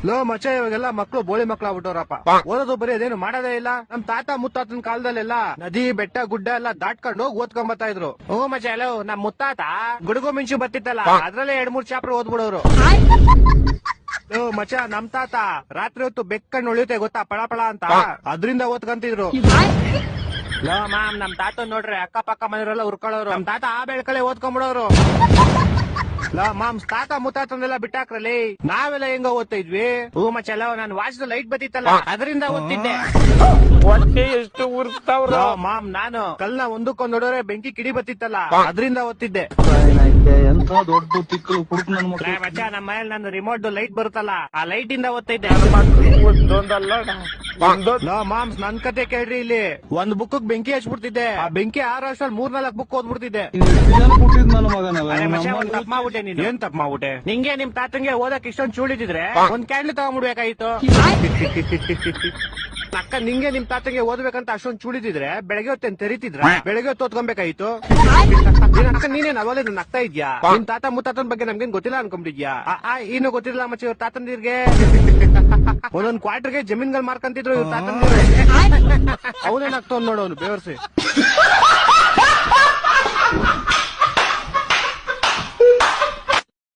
Low ಮಚ್ಚ ಇವಾಗೆಲ್ಲ ಮಕ್ಳು ಬೋಳಿ ಮಕ್ಳಾಗ್ಬಿಟ್ಟವ್ರಪ್ಪ. ಓದೋದು ಬರೀ ಅದೇನು ಮಾಡೋದೇ ಇಲ್ಲ. ನಮ್ ತಾತ ಮುತ್ತಾತನ ಕಾಲದಲ್ಲೆಲ್ಲ ನದಿ ಬೆಟ್ಟ ಗುಡ್ಡ ಎಲ್ಲ ದಾಟ್ಕೊಂಡು ಹೋಗಿ ಓದ್ಕೊಂಡ್ ಬರ್ತಾ ಇದ್ರು. ಹ್ಞೂ ಮಚ್ಚ, ಹಲೋ ನಮ್ ಮುತ್ತಾತ ಗುಡುಗು ಮಿಂಚು ಬರ್ತಿತ್ತಲ್ಲ, ಅದ್ರಲ್ಲೇ 2-3 ಚಾಪ್ಟರ್ ಓದ್ಬಿಡೋರು. ಲೋ ಮಚ್ಚ, ನಮ್ ತಾತ ರಾತ್ರಿ ಹೊತ್ತು ಬೆಕ್ಕಣ್ಣು ಉಳಿಯುತ್ತೆ ಗೊತ್ತಾ, ಪಳ ಪಳ ಅಂತ, ಅದ್ರಿಂದ ಓದ್ಕಂತಿದ್ರು. ಲೋ ಮ್ಯಾಮ್, ನಮ್ ತಾತ ನೋಡ್ರಿ ಅಕ್ಕಪಕ್ಕ ಮನೆಯವರೆಲ್ಲ ಉರ್ಕೊಳ್ಳೋರು. ನಮ್ ತಾತ ಆ ಬೆಳ್ಕಲೆ ಓದ್ಕೊಂಡ್ಬಿಡೋರು. ಲೋ ಮಾಮ್ಸ್, ತಾತ ಮುತ್ತಾತಂದೆಲ್ಲ ಬಿಟ್ಟಾಕ್ರಲ್ಲಿ, ನಾವೆಲ್ಲ ಹೆಂಗ ಓದ್ತಾ ಇದ್ವಿ. ಹೂ ಮಚ್ಚ, ನಾನು ವಾಚ್ದ ಲೈಟ್ ಬತ್ತಿತ್ತಲ್ಲ, ಅದರಿಂದ ಓದ್ತಿದ್ದೆ. ಹೊಟ್ಟೆ ಎಷ್ಟು ಉರ್ಸ್ತಾವ್ರ. ಮಾಮ್, ನಾನು ಕಲ್ನ ಒಂದಕ್ಕೊಂದ್ ನೋಡೋರೆ ಬೆಂಕಿ ಕಿಡಿ ಬತ್ತಿತ್ತಲ್ಲ, ಅದರಿಂದ ಓದ್ತಿದ್ದೆ. ಎಂತ ದೊಡ್ಡ ತಿಕ್ಕಲು ಕುಡುಕ್ ನನ್ ಮಕ್ಳು. ಮಚ್ಚ, ನಮ್ಮ ಮನೇಲಿ ನಾನು ರಿಮೋಟ್ ಲೈಟ್ ಬರುತ್ತಲ್ಲ, ಆ ಲೈಟ್ ಇಂದ ಓದ್ತಿದ್ದೆ. ಒಂದೊಂದಲ್ಲ ಲೋ ಮಾಮ್ಸ್, ನನ್ ಕತೆ ಕೇಳ್ರಿ. ಇಲ್ಲಿ ಒಂದ್ ಬುಕ್ ಬೆಂಕಿ ಹಚ್ಬಿಡ್ತಿದ್ದೆ, ಆ ಬೆಂಕಿ 6 ವರ್ಷದಲ್ಲಿ 3-4 ಬುಕ್ ಓದ್ಬಿಡ್ತಿದ್ದೆ. ಕೊಟ್ಟಿದ್ ನನ್ನ ಮಗನಲ್ಲ. ತಪ್ಪ ಮಾಡ್ಬಿಟ್ಟೆ ನೀನು. ಏನ್ ತಪ್ಪ ಮಾಡ್ಬಿಟ್ಟೆ? ನಿಂಗೆ ನಿಮ್ ತಾತಂಗೆ ಓದಕ್ ಇಷ್ಟೊಂದ್ ಚೂಳಿದ್ರೆ ಒಂದ್ ಕ್ಯಾಂಡ್ಲಿ ತಗೊಂಡ್ಬಿಡ್ಬೇಕಾಯ್ತು. ಅಕ್ಕ, ನಿಂಗೆ ನಿಮ್ ತಾತಂಗೆ ಓದ್ಬೇಕಂತ ಅಷ್ಟೊಂದ್ ಚೂಳಿದಿದ್ರೆ ಬೆಳಗ್ಗೆ ಹೊತ್ತೇನ್ ತೆರಿತಿದ್ರ? ಬೆಳಗ್ಗೆ ಹೊತ್ತು ಓದ್ಕೊಬೇಕಾಯ್ತು. ಅಕ್ಕ, ನೀನೇನ್ ಅವಾಗಲೇ ನನ್ ಆಗ್ತಾ ಇದ್ಯಾ? ನಿಮ್ ತಾತ ಮುತ್ತಾತನ್ ಬಗ್ಗೆ ನಮ್ಗೇನ್ ಗೊತ್ತಿಲ್ಲ ಅನ್ಕೊಂಡ್ಬಿಟ್ಟಿದ್ಯಾ? ಇನ್ನು ಗೊತ್ತಿಲ್ಲ ಮಚ್ಚ ಇವ್ರ ತಾತಂದಿರ್ಗೆ. ಒಂದೊಂದ್ ಕ್ವಾರ್ಟರ್ಗೆ ಜಮೀನ್ಗಳು ಮಾರ್ಕಂತಿದ್ರು ಇವ್ರ ತಾತಂದಿರು. ಅವನೇನಾಗ್ತಾವ್ ನೋಡು, ಅವ್ನು ಬೇವರ್ಸಿ.